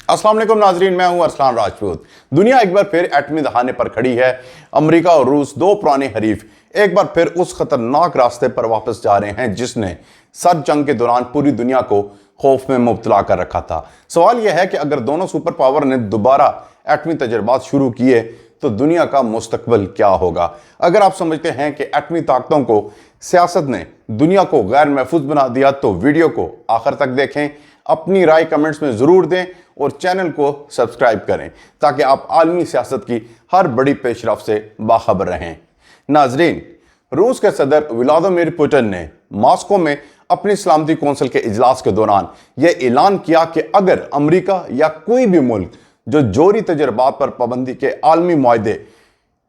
अस्सलाम वालेकुम नाजरीन, मैं हूं अरसलान राजपूत। दुनिया एक बार फिर एटमी दहाने पर खड़ी है। अमेरिका और रूस, दो पुराने हरीफ, एक बार फिर उस खतरनाक रास्ते पर वापस जा रहे हैं जिसने सर्द जंग के दौरान पूरी दुनिया को खौफ में मुब्तला कर रखा था। सवाल यह है कि अगर दोनों सुपर पावर ने दोबारा एटमी तजर्बात शुरू किए तो दुनिया का मुस्तकबिल क्या होगा। अगर आप समझते हैं कि एटमी ताकतों को सियासत ने दुनिया को गैर महफूज बना दिया तो वीडियो को आखिर तक देखें, अपनी राय कमेंट्स में ज़रूर दें और चैनल को सब्सक्राइब करें ताकि आप आलमी सियासत की हर बड़ी पेशरफ से बाखबर रहें। नाजरीन, रूस के सदर व्लादिमीर पुतिन ने मॉस्को में अपनी सलामती कौंसिल के इजलास के दौरान यह ऐलान किया कि अगर अमेरिका या कोई भी मुल्क जो जोहरी तजर्बात पर पाबंदी के आलमी मुआहदे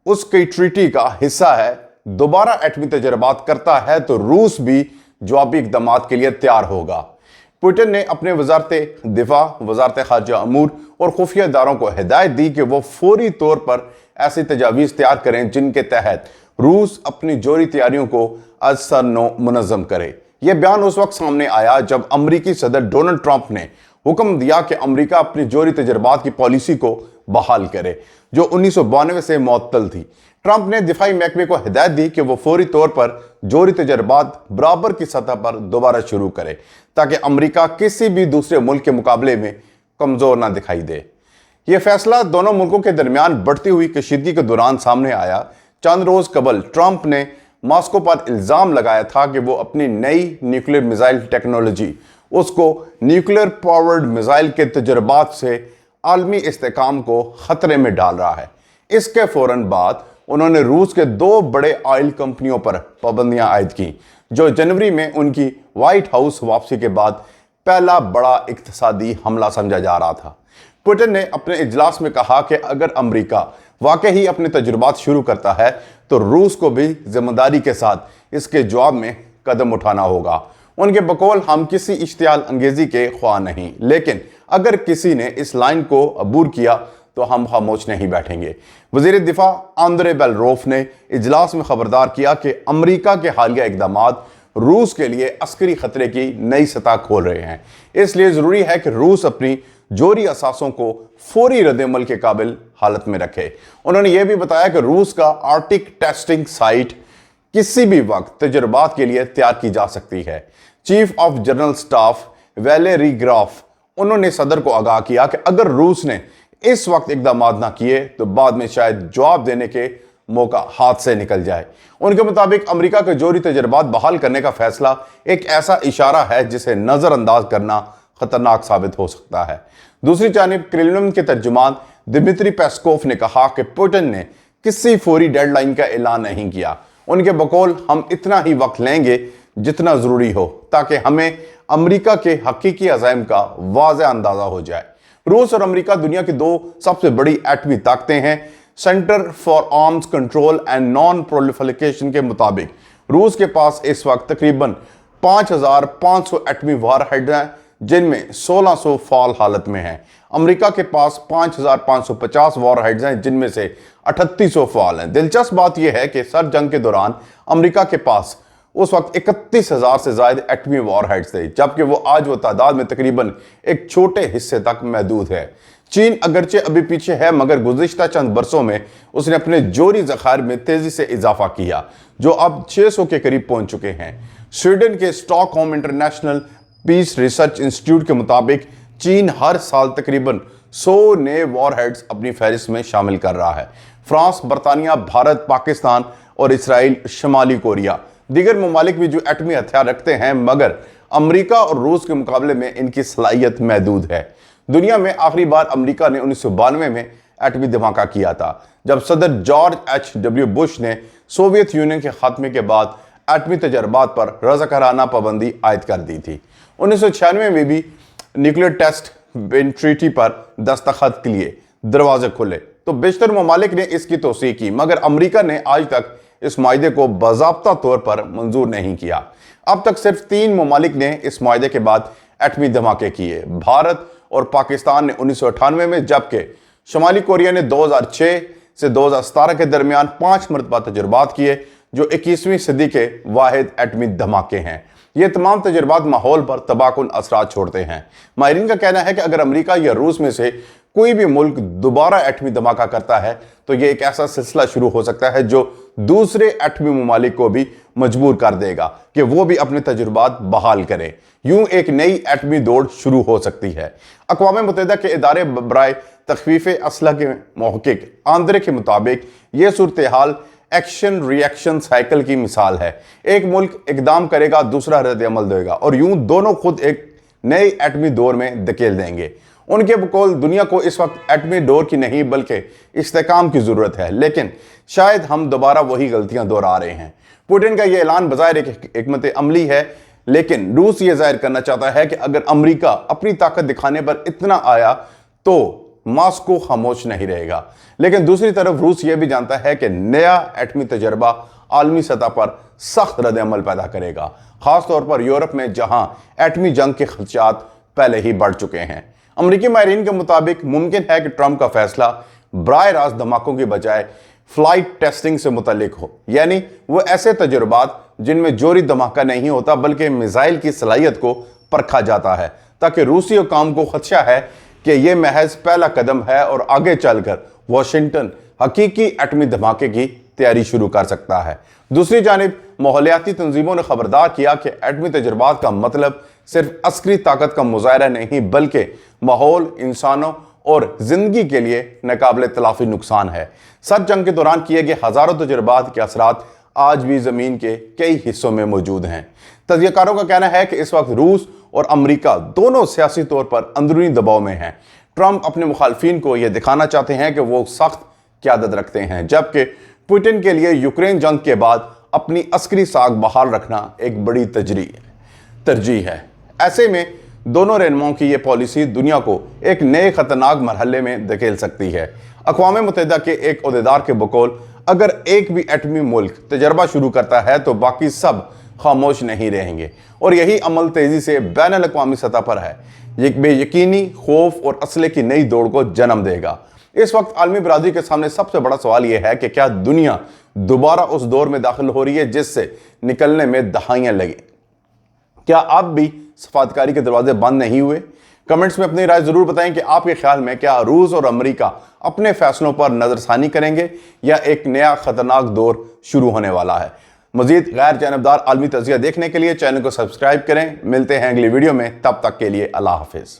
उसकी ट्रीटी का हिस्सा है दोबारा एटमी तजर्बात करता है तो रूस भी जवाबी इकदाम के लिए तैयार होगा। पुतिन ने अपने वजारत दिफा, वजारत खारजा अमूर और खुफिया इदारों को हिदायत दी कि वो फौरी तौर पर ऐसी तजावीज़ तैयार करें जिनके तहत रूस अपनी जोहरी तैयारियों को असरनो मुनज़्ज़म करे। यह बयान उस वक्त सामने आया जब अमरीकी सदर डोनाल्ड ट्रंप ने हुक्म दिया कि अमेरिका अपनी जोहरी तजर्बात की पॉलिसी को बहाल करे जो 1992 से मुअत्तल थी। ट्रंप ने दिफाई महकमे को हिदायत दी कि वो फौरी तौर पर जोहरी तजर्बात बराबर की सतह पर दोबारा शुरू करे ताकि अमेरिका किसी भी दूसरे मुल्क के मुकाबले में कमज़ोर ना दिखाई दे। यह फैसला दोनों मुल्कों के दरमियान बढ़ती हुई कशीदगी के दौरान सामने आया। चंद रोज़ कबल ट्रंप ने मॉस्को पर इल्ज़ाम लगाया था कि वो अपनी नई न्यूक्लियर मिसाइल टेक्नोलॉजी, उसको न्यूक्लियर पावर्ड मिसाइल के तजर्बात से आलमी इस्तेहकाम को ख़तरे में डाल रहा है। इसके फ़ौरन बाद उन्होंने रूस के दो बड़े ऑयल कंपनियों पर पाबंदियां आयद की जो जनवरी में उनकी व्हाइट हाउस वापसी के बाद पहला बड़ा इक्तिसादी हमला समझा जा रहा था। पुतिन ने अपने इजलास में कहा कि अगर अमेरिका वाकई ही अपने तजुर्बात शुरू करता है तो रूस को भी जिम्मेदारी के साथ इसके जवाब में कदम उठाना होगा। उनके बकौल हम किसी इश्तियाल अंगेजी के ख्वाह नहीं, लेकिन अगर किसी ने इस लाइन को अबूर किया तो हम खामोश नहीं बैठेंगे। वज़ीर दिफा आंद्रे बेलरोफ ने इजलास में खबरदार किया कि अमेरिका के हालिया इकदाम रूस के लिए अस्करी खतरे की नई सतह खोल रहे हैं, इसलिए ज़रूरी है कि रूस अपनी जोहरी असासों को फौरी रद्द-ए-अमल के काबिल हालत में रखे। उन्होंने यह भी बताया कि रूस का आर्टिक टेस्टिंग साइट किसी भी वक्त तजर्बात के लिए तैयार की जा सकती है। Chief of general staff Valery ग्राफ उन्होंने सदर को आगाह किया कि अगर रूस ने इस वक्त इकदाम ना किए तो बाद में शायद जवाब देने के मौका हाथ से निकल जाए। उनके मुताबिक अमेरिका के जोहरी तजर्बात बहाल करने का फैसला एक ऐसा इशारा है जिसे नज़रअंदाज करना खतरनाक साबित हो सकता है। दूसरी जानिब क्रेमलिन के तर्जुमान दिमित्री पेस्कोव ने कहा कि पुतिन ने किसी फौरी डेडलाइन का ऐलान नहीं किया। उनके बकौल हम इतना ही वक्त लेंगे जितना ज़रूरी हो ताकि हमें अमेरिका के हकीकी अज़ाइम का वाज़ेह अंदाज़ा हो जाए। रूस और अमेरिका दुनिया की दो सबसे बड़ी एटमी ताकतें हैं। Centre for arms control and non proliferation के मुताबिक रूस के पास इस वक्त तकरीबन 5500 एटमी वारहेड हैं जिनमें 1600 फाल हालत में हैं। अमेरिका के पास 5550 वारहेड्स हैं जिनमें से 3800 फाल हैं। दिलचस्प बात यह है कि सर्द जंग के दौरान अमेरिका के पास उस वक्त 31,000 से ज़्यादा एटमी वारहेड्स थे, जबकि वो तादाद में तकरीबन एक छोटे हिस्से तक महदूद है। चीन अगरचे अभी पीछे है मगर गुज़िश्ता चंद बरसों में उसने अपने जोहरी ज़खायर में तेज़ी से इजाफा किया जो अब 600 के करीब पहुंच चुके हैं। स्वीडन के Stockholm International Peace Research Institute के मुताबिक चीन हर साल तकरीबन 100 नए वारहेड्स अपनी फहरिस्त में शामिल कर रहा है। फ्रांस, बरतानिया, भारत, पाकिस्तान और इसराइल, शमाली कोरिया, दीगर ममालिक भी जो एटमी हथियार रखते हैं मगर अमेरिका और रूस के मुकाबले में इनकी सलाहियत महदूद है। दुनिया में आखिरी बार अमेरिका ने 1992 में एटमी धमाका किया था जब सदर जॉर्ज H.W. बुश ने सोवियत यूनियन के खात्मे के बाद एटमी तजर्बात पर रज़ाकाराना पाबंदी आयद कर दी थी। 1996 में भी न्यूक्लियर टेस्ट ट्रीटी पर दस्तखत के लिए दरवाजे खुले तो बेशतर ममालिक ने इसकी तौसीक़ की मगर अमेरिका ने आज तक इस मुआहदे को बाज़ाब्ता तौर पर मंजूर नहीं किया। अब तक सिर्फ 3 ममालिक ने इस मुआहदे के बाद एटमी धमाके किए, भारत और पाकिस्तान ने 1998 में, जबकि शमाली कोरिया ने 2006 से 2017 के दरमियान 5 मरतबा तजुर्बात किए जो 21वीं सदी के वाहिद एटमी धमाके हैं। یہ تمام تجربات ماحول پر تباہ کن اثرات چھوڑتے ہیں۔ ماہرین کا کہنا ہے کہ اگر امریکہ یا روس میں سے کوئی بھی ملک دوبارہ ایٹمی دھماکہ کرتا ہے تو یہ ایک ایسا سلسلہ شروع ہو سکتا ہے جو دوسرے ایٹمی ممالک کو بھی مجبور کر دے گا کہ وہ بھی اپنے تجربات بحال کرے۔ یوں ایک نئی ایٹمی دوڑ شروع ہو سکتی ہے۔ اقوام متحدہ کے ادارے برائے تخفیف اسلحہ کے محقق آندرے کے مطابق یہ صورتحال ایکشن ری ایکشن سائیکل کی مثال ہے۔ ایک ملک اقدام کرے گا، دوسرا رد عمل دے گا، اور یوں دونوں خود ایک نئے ایٹمی دور میں دھکیل دیں گے۔ ان کے بقول دنیا کو اس وقت ایٹمی دور کی نہیں بلکہ استحکام کی ضرورت ہے، لیکن شاید ہم دوبارہ وہی غلطیاں دہرا رہے ہیں۔ پوٹن کا یہ اعلان بظاہر ایک حکمت عملی ہے، لیکن روس یہ ظاہر کرنا چاہتا ہے کہ اگر امریکہ اپنی طاقت دکھانے پر اتنا آیا تو ماسکو خاموش نہیں رہے گا۔ لیکن دوسری طرف روس یہ بھی جانتا ہے کہ نیا ایٹمی تجربہ عالمی سطح پر سخت رد عمل پیدا کرے گا، خاص طور پر یورپ میں جہاں ایٹمی جنگ کے خدشات پہلے ہی بڑھ چکے ہیں۔ امریکی ماہرین کے مطابق ممکن ہے کہ ٹرمپ کا فیصلہ براہ راست دھماکوں کی بجائے فلائٹ ٹیسٹنگ سے متعلق ہو، یعنی وہ ایسے تجربات جن میں جوہری دھماکہ نہیں ہوتا بلکہ میزائل کی صلاحیت کو پرکھا جاتا ہے، تاکہ روسی حکام کو خدشہ ہے کہ یہ محض پہلا قدم ہے اور آگے چل کر واشنگٹن حقیقی ایٹمی دھماکے کی تیاری شروع کر سکتا ہے۔ دوسری جانب ماحولیاتی تنظیموں نے خبردار کیا کہ ایٹمی تجربات کا مطلب صرف عسکری طاقت کا مظاہرہ نہیں بلکہ ماحول، انسانوں اور زندگی کے لیے ناقابل تلافی نقصان ہے۔ سرد جنگ کے دوران کیے گئے ہزاروں تجربات کے اثرات آج بھی زمین کے کئی حصوں میں موجود ہیں۔ تجزیہ کاروں کا کہنا ہے کہ اس وقت روس اور امریکہ دونوں سیاسی طور پر اندرونی دباؤ میں ہیں۔ ٹرمپ اپنے مخالفین کو یہ دکھانا چاہتے ہیں کہ وہ سخت قیادت رکھتے ہیں، جبکہ پوٹن کے لیے یوکرین جنگ کے بعد اپنی عسکری ساکھ بحال رکھنا ایک بڑی ترجیح ہے۔ ایسے میں دونوں رہنماؤں کی یہ پالیسی دنیا کو ایک نئے خطرناک مرحلے میں دھکیل سکتی ہے۔ اقوام متحدہ کے ایک عہدیدار کے بقول اگر ایک بھی ایٹمی ملک تجربہ شروع کرتا ہے تو باقی سب خاموش نہیں رہیں گے، اور یہی عمل تیزی سے بین الاقوامی سطح پر ہے، ایک بے یقینی، خوف اور اسلحے کی نئی دوڑ کو جنم دے گا۔ اس وقت عالمی برادری کے سامنے سب سے بڑا سوال یہ ہے کہ کیا دنیا دوبارہ اس دور میں داخل ہو رہی ہے جس سے نکلنے میں دہائیاں لگیں؟ کیا اب بھی سفارتکاری کے دروازے بند نہیں ہوئے؟ کمنٹس میں اپنی رائے ضرور بتائیں کہ آپ کے خیال میں کیا روس اور امریکہ اپنے فیصلوں پر نظر ثانی کریں گے یا ایک نیا خطرناک دور شروع ہونے والا ہے؟ مزید غیر جانبدار عالمی تجزیہ دیکھنے کے لیے چینل کو سبسکرائب کریں۔ ملتے ہیں اگلی ویڈیو میں، تب تک کے لیے اللہ حافظ۔